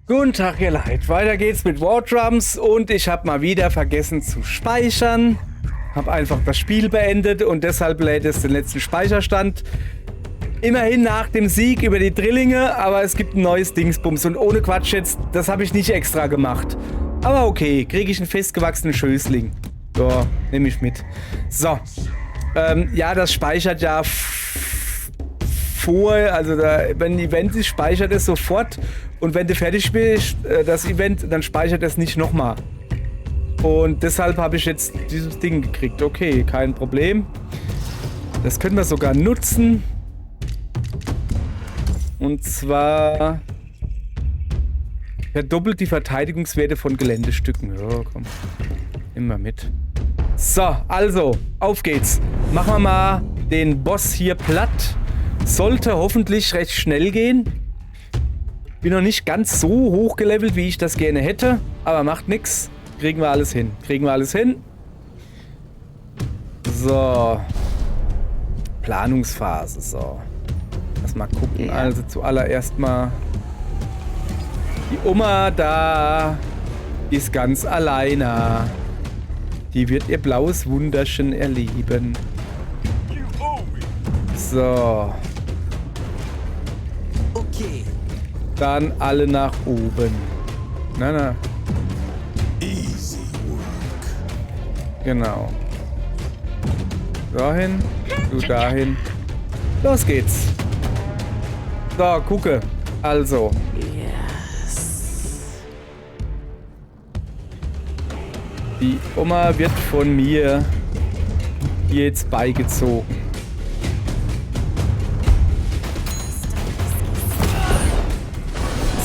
Guten Tag, ihr Leid. Weiter geht's mit War Drums und ich habe mal wieder vergessen zu speichern. Habe einfach das Spiel beendet und deshalb lädt es den letzten Speicherstand. Immerhin nach dem Sieg über die Drillinge, aber es gibt ein neues Dingsbums und ohne Quatsch jetzt, das habe ich nicht extra gemacht. Aber okay, kriege ich einen festgewachsenen Schößling. Ja, nehme ich mit. So, ja, das speichert ja vor, also wenn ein Event ist, speichert es sofort und wenn du fertig bist, das Event, dann speichert es nicht nochmal. Und deshalb habe ich jetzt dieses Ding gekriegt. Okay, kein Problem. Das können wir sogar nutzen. Und zwar verdoppelt die Verteidigungswerte von Geländestücken. Ja, komm. Nimm mal mit. So, also, auf geht's. Machen wir mal den Boss hier platt. Sollte hoffentlich recht schnell gehen. Bin noch nicht ganz so hoch gelevelt, wie ich das gerne hätte. Aber macht nix. Kriegen wir alles hin. Kriegen wir alles hin. So. Planungsphase, so. Lass mal gucken. Ja. Also zuallererst mal. Die Oma da ist ganz alleine. Die wird ihr blaues Wunderchen erleben. So. Okay. Dann alle nach oben. Na. Easy work. Genau. Dahin. Du dahin. Los geht's. So, gucke. Also. Yes. Die Oma wird von mir hier jetzt beigezogen.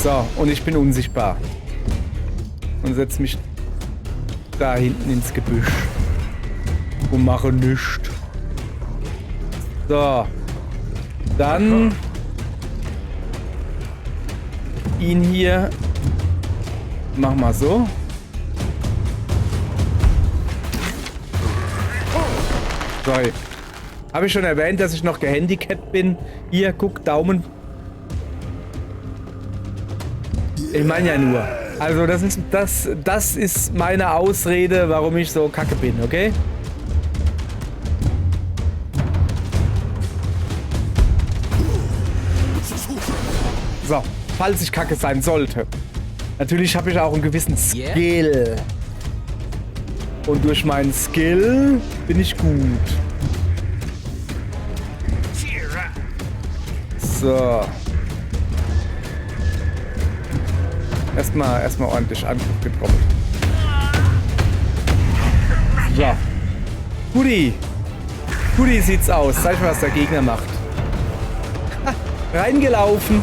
So, und ich bin unsichtbar. Und setze mich da hinten ins Gebüsch. Und mache nichts. So. Dann ihn hier. Mach mal so. Sorry. Habe ich schon erwähnt, dass ich noch gehandicapt bin? Hier, guck, Daumen. Ich meine ja nur. Also das ist meine Ausrede, warum ich so kacke bin, okay? So, falls ich kacke sein sollte. Natürlich habe ich auch einen gewissen Skill. Und durch meinen Skill bin ich gut. So. Erstmal ordentlich Angriff getrommelt. So. Guti sieht's aus. Zeig mal, was der Gegner macht. Ha, reingelaufen.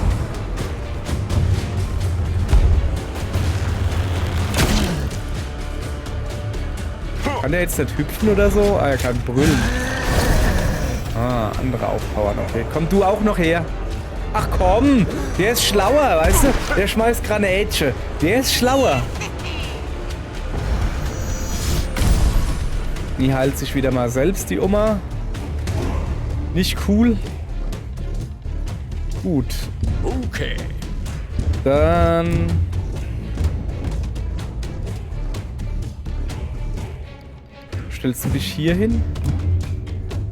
Kann der jetzt nicht hüpfen oder so? Ah, er kann brüllen. Ah, andere aufpowern. Okay. Komm du auch noch her. Ach komm, der ist schlauer, weißt du? Der schmeißt Granätchen. Der ist schlauer. Die heilt sich wieder mal selbst, die Oma. Nicht cool. Gut. Okay. Dann... stellst du dich hier hin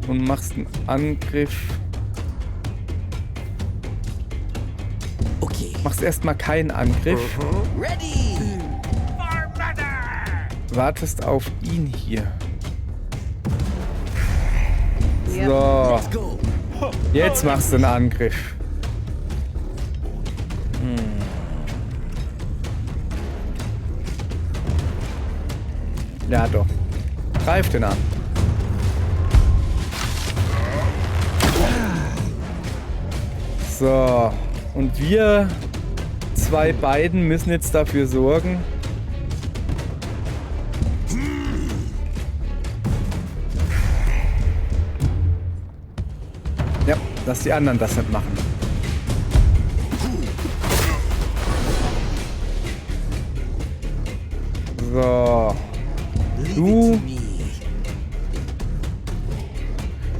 und machst einen Angriff. Okay. Machst erstmal keinen Angriff. Ready. Wartest auf ihn hier. So. Let's go. Jetzt machst du einen Angriff. Ja doch. Greif den an. So. Und wir zwei beiden müssen jetzt dafür sorgen. Ja, dass die anderen das nicht machen. So. Du.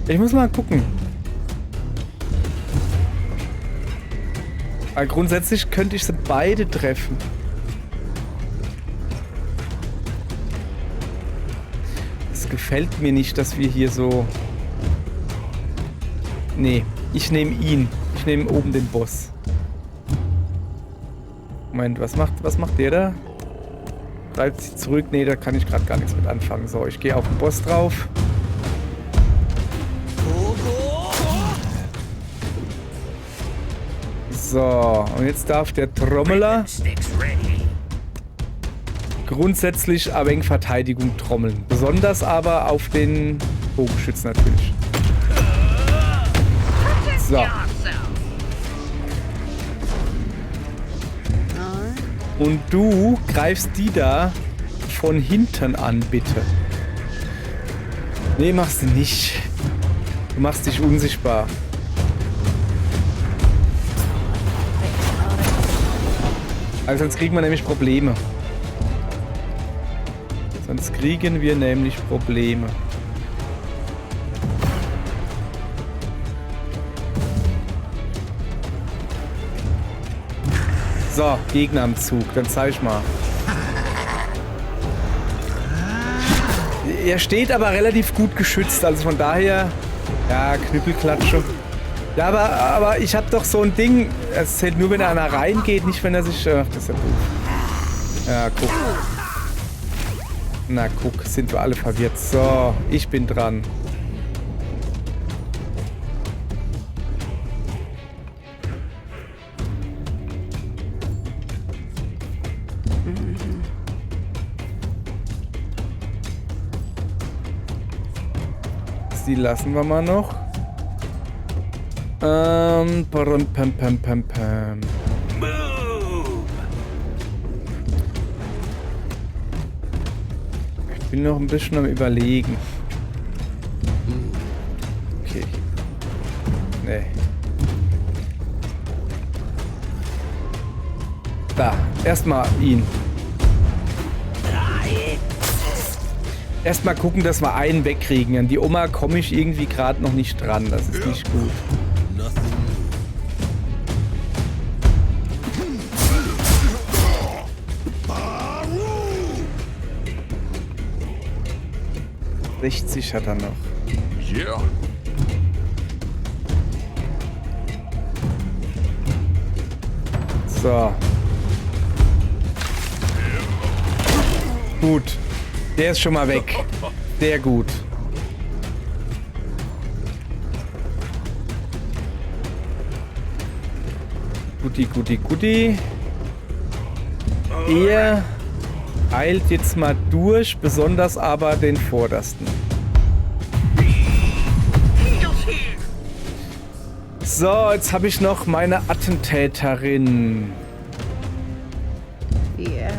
Ich muss mal gucken. Aber grundsätzlich könnte ich sie beide treffen. Es gefällt mir nicht, dass wir hier so... Nee, ich nehme ihn. Ich nehme oben den Boss. Moment, was macht der da? Treibt sie zurück. Nee, da kann ich gerade gar nichts mit anfangen. So, ich gehe auf den Boss drauf. So, und jetzt darf der Trommeler grundsätzlich ein wenig Verteidigung trommeln. Besonders aber auf den Bogenschützen natürlich. So. Und du greifst die da von hinten an, bitte. Nee, machst du nicht. Du machst dich unsichtbar. Also sonst kriegen wir nämlich Probleme. Sonst kriegen wir nämlich Probleme. So, Gegner am Zug. Dann zeig ich mal. Er steht aber relativ gut geschützt. Also von daher... Ja, Knüppelklatsche. Ja, aber ich hab doch so ein Ding. Es zählt nur, wenn einer reingeht, nicht wenn er sich... Ach, das ist ja doof. Ja, guck. Na, guck. Sind wir alle verwirrt. So, ich bin dran. Die lassen wir mal noch. Ich bin noch ein bisschen am Überlegen. Okay. Nee. Da, erstmal ihn. Erstmal gucken, dass wir einen wegkriegen. An die Oma komme ich irgendwie gerade noch nicht dran. Das ist nicht gut. ...60 hat er noch. Yeah. So. Gut. Der ist schon mal weg. Sehr gut. Guti, guti, guti. Ihr eilt jetzt mal durch, besonders aber den vordersten. So, jetzt habe ich noch meine Attentäterin. Yeah.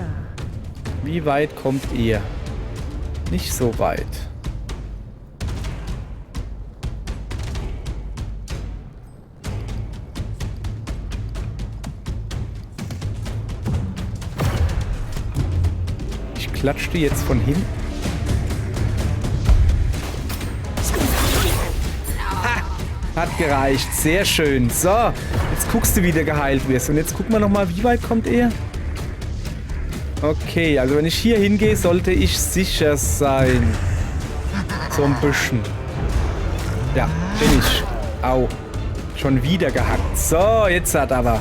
Wie weit kommt ihr? Nicht so weit. Ich klatsche die jetzt von hinten. Hat gereicht. Sehr schön. So, jetzt guckst du, wie du geheilt wirst. Und jetzt gucken wir nochmal, wie weit kommt er? Okay, also wenn ich hier hingehe, sollte ich sicher sein. So ein bisschen. Ja, bin ich. Au. Schon wieder gehackt. So, jetzt hat aber.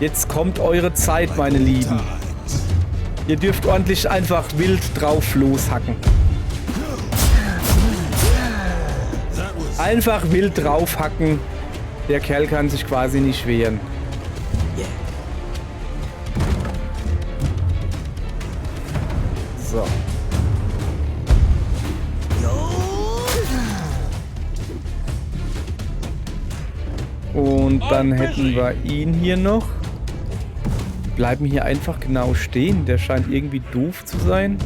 Jetzt kommt eure Zeit, meine Lieben. Ihr dürft ordentlich einfach wild drauf loshacken. Einfach wild draufhacken. Der Kerl kann sich quasi nicht wehren. So. Und dann hätten wir ihn hier noch. Bleiben hier einfach genau stehen. Der scheint irgendwie doof zu sein.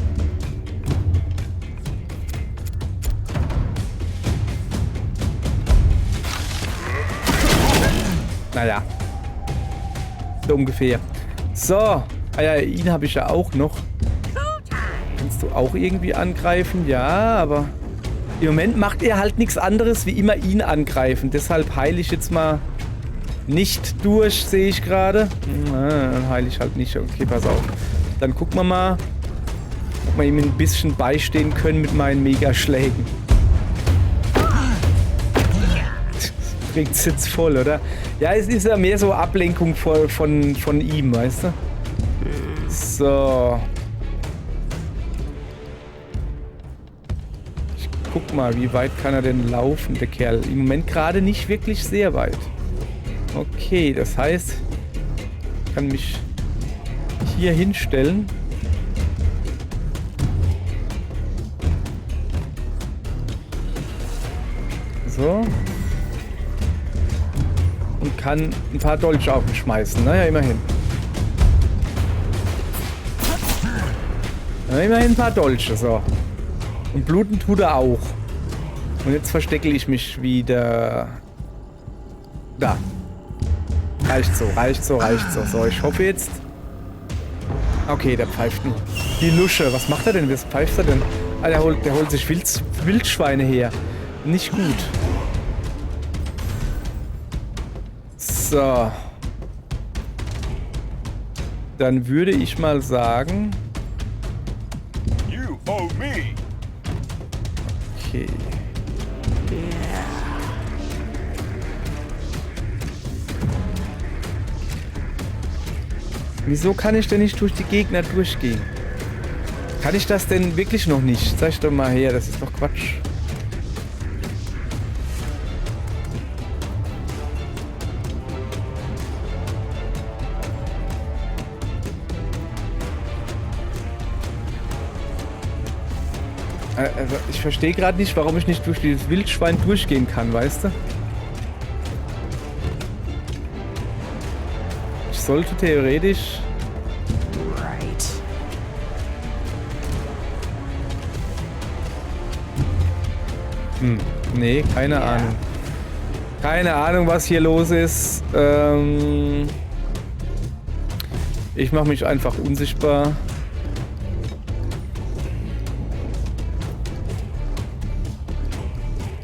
Naja. So ungefähr. So. Ah ja, ihn habe ich ja auch noch. Kannst du auch irgendwie angreifen? Ja, aber im Moment macht er halt nichts anderes wie immer ihn angreifen. Deshalb heile ich jetzt mal nicht durch, sehe ich gerade. Dann heile ich halt nicht. Okay, pass auf. Dann gucken wir mal, ob wir ihm ein bisschen beistehen können mit meinen Megaschlägen. Bringt's jetzt voll, oder? Ja, es ist ja mehr so Ablenkung von ihm, weißt du? So. Ich guck mal, wie weit kann er denn laufen, der Kerl? Im Moment gerade nicht wirklich sehr weit. Okay, das heißt, ich kann mich hier hinstellen. So. Und kann ein paar Dolche auf ihn schmeißen. Naja, immerhin. Ja, immerhin ein paar Dolche, so. Und bluten tut er auch. Und jetzt verstecke ich mich wieder. Da. Reicht so, reicht so, reicht so. So, ich hoffe jetzt. Okay, der pfeift nur. Die Lusche, was macht er denn? Was pfeift er denn? Ah, der holt sich Wildschweine her. Nicht gut. So. Dann würde ich mal sagen. You owe me. Okay. Wieso kann ich denn nicht durch die Gegner durchgehen? Kann ich das denn wirklich noch nicht? Zeig doch mal her, das ist doch Quatsch. Also ich verstehe gerade nicht, warum ich nicht durch dieses Wildschwein durchgehen kann, weißt du? Ich sollte theoretisch... Nee, keine Ahnung. Keine Ahnung, was hier los ist. Ich mache mich einfach unsichtbar.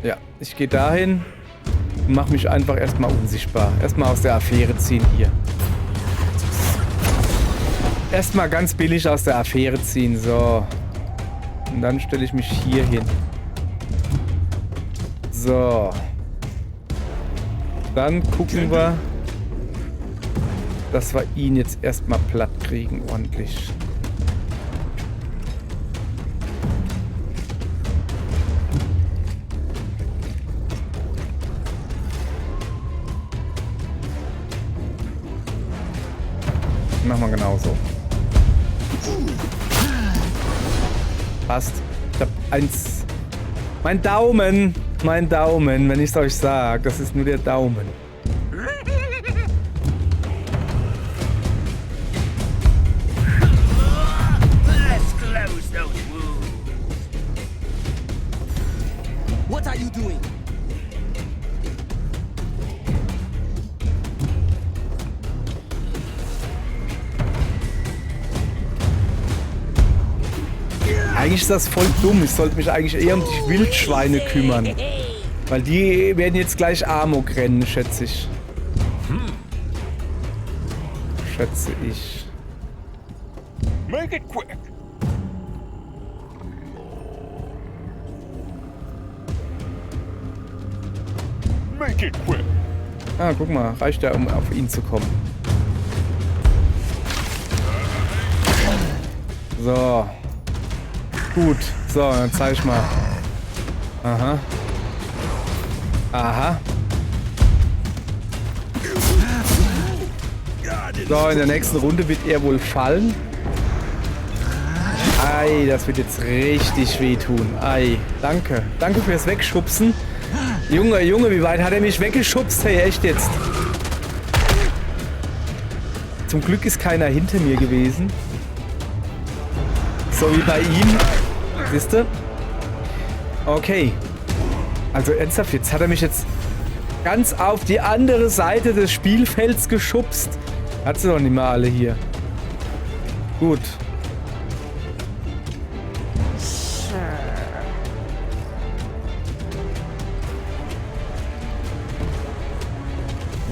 Ja, ich gehe dahin und mache mich einfach erstmal unsichtbar. Erstmal aus der Affäre ziehen hier. Erstmal ganz billig aus der Affäre ziehen, so. Und dann stelle ich mich hier hin. So. Dann gucken wir, dass wir ihn jetzt erstmal platt kriegen, ordentlich. Machen wir genauso. Passt. Ich hab eins. Mein Daumen, wenn ich es euch sage, das ist nur der Daumen. Let's close those wounds. What are you doing? Eigentlich ist das voll dumm. Ich sollte mich eigentlich eher um die Wildschweine kümmern. Weil die werden jetzt gleich Amok rennen, schätze ich. Schätze ich. Make it quick. Make it quick. Ah, guck mal. Reicht ja, um auf ihn zu kommen. So. Gut. So, dann zeig ich mal. Aha. Aha. So, in der nächsten Runde wird er wohl fallen. Ei, das wird jetzt richtig wehtun. Ei, danke. Danke fürs Wegschubsen. Junge, Junge, wie weit hat er mich weggeschubst? Hey, echt jetzt? Zum Glück ist keiner hinter mir gewesen. So wie bei ihm. Siehst du? Okay. Also ernsthaft, jetzt hat er mich jetzt ganz auf die andere Seite des Spielfelds geschubst. Hat sie doch nicht mal alle hier. Gut.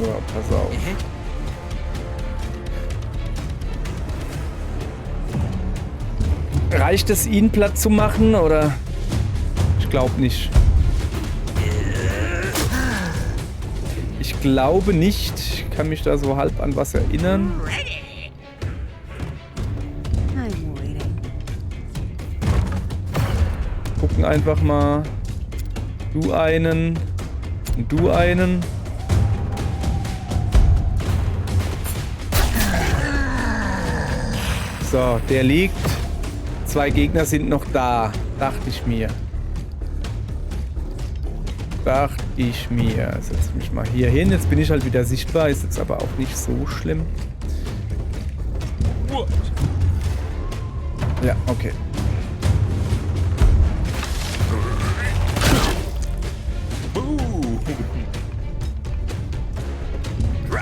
Ja, Pass auf. Reicht es, ihn platt zu machen, oder? Ich glaube nicht. Ich glaube nicht. Ich kann mich da so halb an was erinnern. Gucken einfach mal. Du einen. Und du einen. So, der liegt. 2 Gegner sind noch da. Dachte ich mir. Setz mich mal hier hin. Jetzt bin ich halt wieder sichtbar. Ist jetzt aber auch nicht so schlimm. Ja, okay.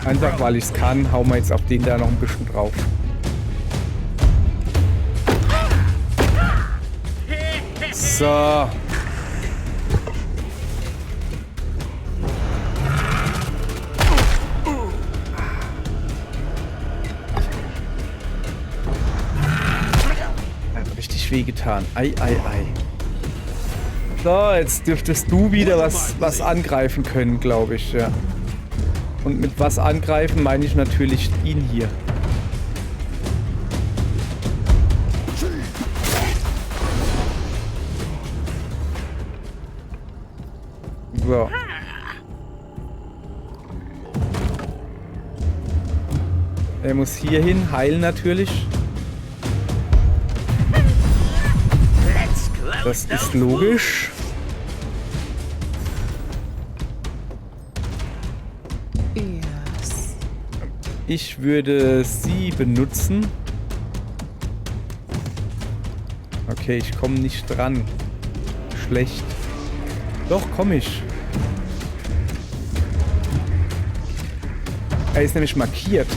Einfach weil ich es kann, hauen wir jetzt auf den da noch ein bisschen drauf. So. Hat richtig wehgetan. Ei, ei, ei. So, jetzt dürftest du wieder was angreifen können, glaube ich, ja. Und mit was angreifen meine ich natürlich ihn hier. So. Er muss hier hin, heilen natürlich. Das ist logisch. Ich würde sie benutzen. Okay, ich komme nicht dran. Schlecht. Doch, komme ich. Er ist nämlich markiert.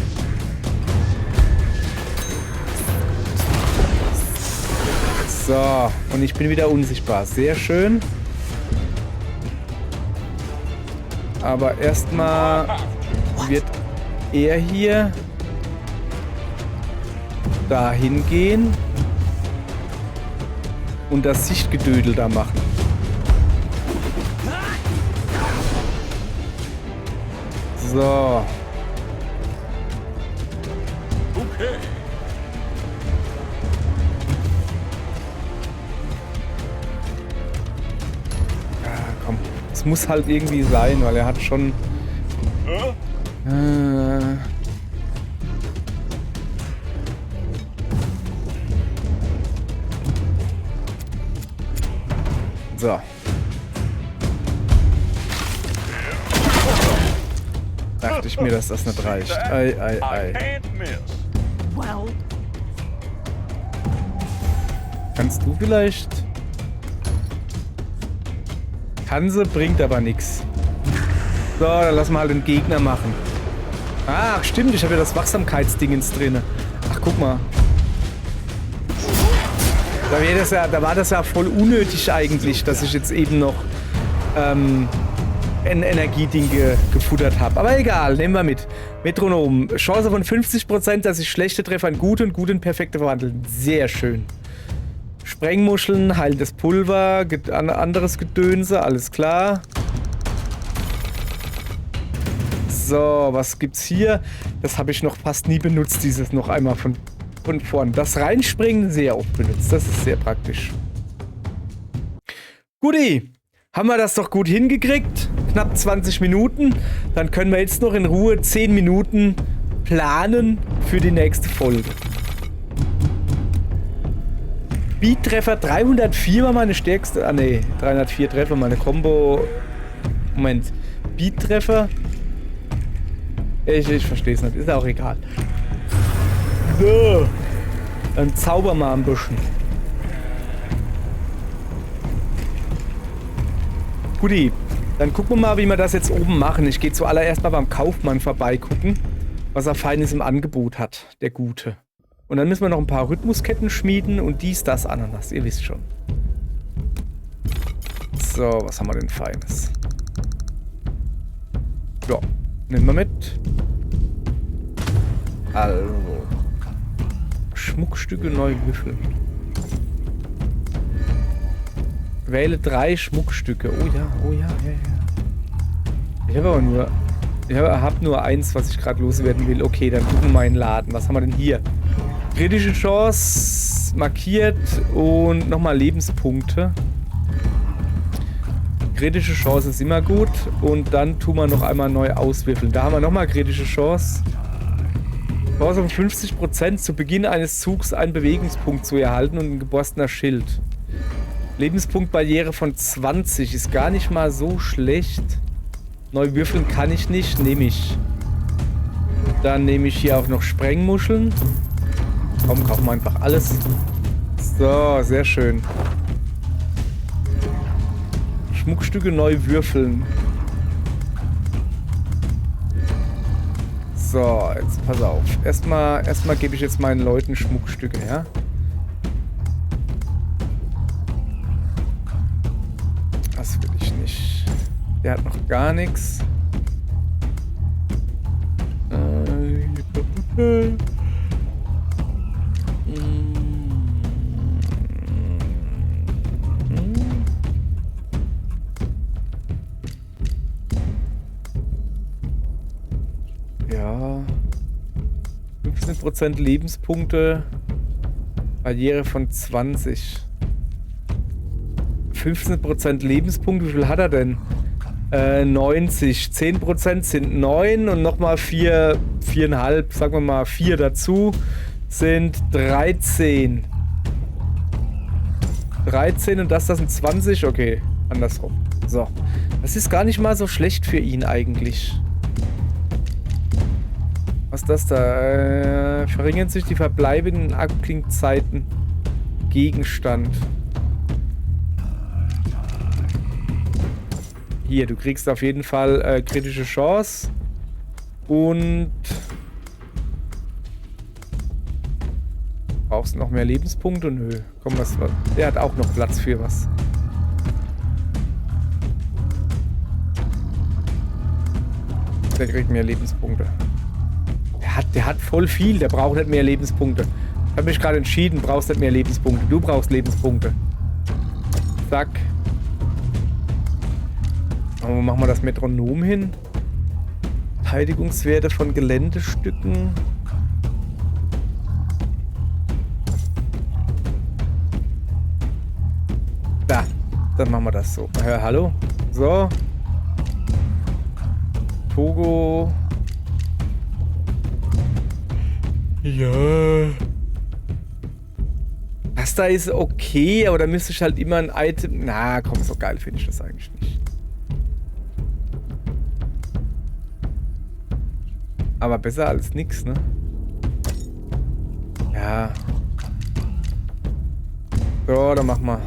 So, und ich bin wieder unsichtbar. Sehr schön. Aber erstmal wird er hier dahin gehen und das Sichtgedödel da machen. So. Okay. Ja, komm. Es muss halt irgendwie sein, weil er hat schon... So. Dachte ich mir, dass das nicht reicht. Ei, ei, ei. Kannst du vielleicht... Kann sie, bringt aber nichts. So, dann lassen wir halt den Gegner machen. Ach, stimmt, ich habe ja das Wachsamkeitsdingens drin. Ach, guck mal. Da war das ja voll unnötig eigentlich, dass ich jetzt eben noch ein Energieding gefuttert habe. Aber egal, nehmen wir mit. Metronom. Chance von 50%, dass sich schlechte Treffer in gute und gute in perfekte verwandeln. Sehr schön. Sprengmuscheln, heilendes Pulver, anderes Gedönse, alles klar. So, was gibt's hier? Das habe ich noch fast nie benutzt, dieses noch einmal von vorn. Das Reinspringen sehr oft benutzt, das ist sehr praktisch. Guti, haben wir das doch gut hingekriegt. Knapp 20 Minuten. Dann können wir jetzt noch in Ruhe 10 Minuten planen für die nächste Folge. Beat-Treffer 304 war meine stärkste. Ah ne, 304 Treffer, meine Combo. Moment. Beat-Treffer. Ich verstehe es nicht, ist auch egal. So. Dann zauber mal ein bisschen. Guti, dann gucken wir mal, wie wir das jetzt oben machen. Ich gehe zuallererst mal beim Kaufmann vorbeigucken, was er Feines im Angebot hat, der Gute. Und dann müssen wir noch ein paar Rhythmusketten schmieden und dies, das, Ananas, ihr wisst schon. So, was haben wir denn Feines? Ja, Nehmen wir mit. Also. Schmuckstücke neu würfeln. Wähle 3 Schmuckstücke. Oh ja, oh ja, ja, ja. Ich habe aber nur... Ich habe nur eins, was ich gerade loswerden will. Okay, dann gucken wir mal in den Laden. Was haben wir denn hier? Kritische Chance markiert und nochmal Lebenspunkte. Kritische Chance ist immer gut. Und dann tun wir noch einmal neu auswürfeln. Da haben wir nochmal kritische Chance. Chance um 50% zu Beginn eines Zugs einen Bewegungspunkt zu erhalten und ein geborstener Schild. Lebenspunktbarriere von 20 ist gar nicht mal so schlecht. Neu würfeln kann ich nicht, nehme ich. Dann nehme ich hier auch noch Sprengmuscheln. Komm, kaufen wir einfach alles. So, sehr schön. Schmuckstücke neu würfeln. So, jetzt pass auf. Erstmal gebe ich jetzt meinen Leuten Schmuckstücke, ja? Das will ich nicht. Der hat noch gar nichts. Ja. 15% Lebenspunkte. Barriere von 20. 15% Lebenspunkte. Wie viel hat er denn? 90. 10% sind 9 und nochmal 4,5, sagen wir mal 4 dazu, sind 13. 13 und das sind 20? Okay, andersrum. So. Das ist gar nicht mal so schlecht für ihn eigentlich. Was ist das da? Verringern sich die verbleibenden Abklingzeiten. Gegenstand. Hier, du kriegst auf jeden Fall kritische Chance. Und... Brauchst du noch mehr Lebenspunkte? Nö. Komm, was... Der hat auch noch Platz für was. Der kriegt mehr Lebenspunkte. Der hat voll viel. Der braucht nicht mehr Lebenspunkte. Ich habe mich gerade entschieden, brauchst nicht mehr Lebenspunkte. Du brauchst Lebenspunkte. Zack. Wo machen wir das Metronom hin? Verteidigungswerte von Geländestücken. Da. Dann machen wir das so. Hallo? So. Togo. Ja. Das da ist okay, aber da müsste ich halt immer ein Item... Na, komm, so geil finde ich das eigentlich nicht. Aber besser als nix, ne? Ja. So, dann mach mal.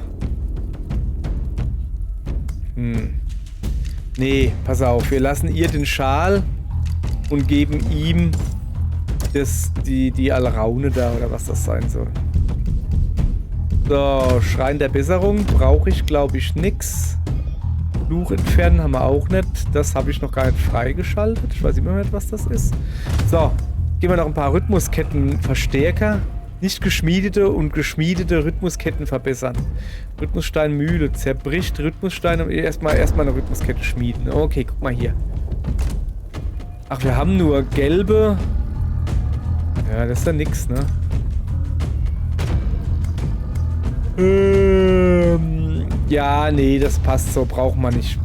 Nee, pass auf. Wir lassen ihr den Schal und geben ihm die Alraune da, oder was das sein soll. So, Schrein der Besserung brauche ich, glaube ich, nix. Fluch entfernen haben wir auch nicht. Das habe ich noch gar nicht freigeschaltet. Ich weiß immer nicht, was das ist. So, gehen wir noch ein paar Rhythmuskettenverstärker. Nicht geschmiedete und geschmiedete Rhythmusketten verbessern. Rhythmussteinmühle zerbricht Rhythmusstein und erstmal eine Rhythmuskette schmieden. Okay, guck mal hier. Ach, wir haben nur gelbe. Ja, das ist ja nix, ne? Ja, nee, das passt so. Brauchen wir nicht.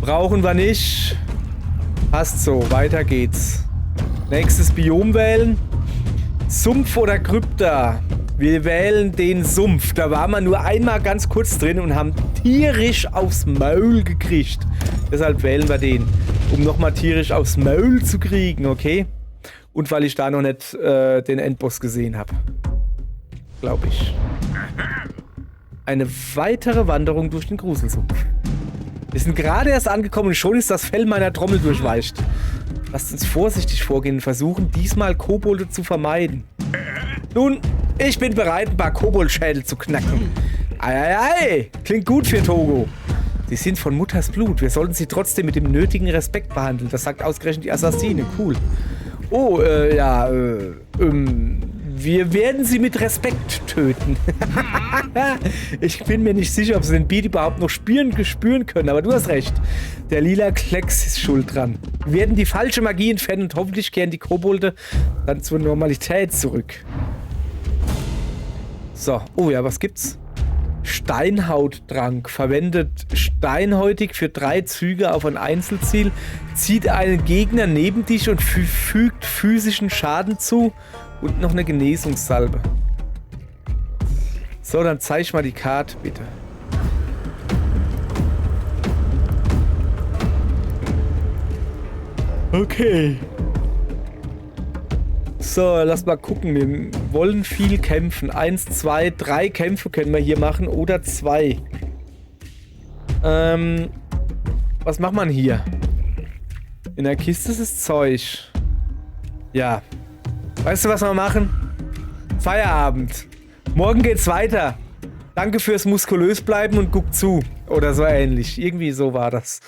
Brauchen wir nicht. Passt so. Weiter geht's. Nächstes Biom wählen. Sumpf oder Krypta? Wir wählen den Sumpf. Da waren wir nur einmal ganz kurz drin und haben tierisch aufs Maul gekriegt. Deshalb wählen wir den. Um nochmal tierisch aufs Maul zu kriegen, okay? Und weil ich da noch nicht den Endboss gesehen habe. Glaube ich. Eine weitere Wanderung durch den Gruselsumpf. Wir sind gerade erst angekommen und schon ist das Fell meiner Trommel durchweicht. Lasst uns vorsichtig vorgehen und versuchen, diesmal Kobolde zu vermeiden. Nun, ich bin bereit, ein paar Koboldschädel zu knacken. Eieiei, klingt gut für Togo. Sie sind von Mutters Blut. Wir sollten sie trotzdem mit dem nötigen Respekt behandeln. Das sagt ausgerechnet die Assassine. Cool. Oh, ja, wir werden sie mit Respekt töten. Ich bin mir nicht sicher, ob sie den Beat überhaupt noch spüren können, aber du hast recht. Der lila Klecks ist schuld dran. Wir werden die falsche Magie entfernen und hoffentlich kehren die Kobolde dann zur Normalität zurück. So, oh ja, was gibt's? Steinhauttrank. Verwendet steinhäutig für 3 Züge auf ein Einzelziel. Zieht einen Gegner neben dich und fügt physischen Schaden zu. Und noch eine Genesungssalbe. So, dann zeig mal die Karte, bitte. Okay. So, lass mal gucken. Wir wollen viel kämpfen. 1, 2, 3 Kämpfe können wir hier machen. Oder 2. Was macht man hier? In der Kiste ist das Zeug. Ja. Weißt du, was wir machen? Feierabend. Morgen geht's weiter. Danke fürs muskulös bleiben und guck zu. Oder so ähnlich. Irgendwie so war das.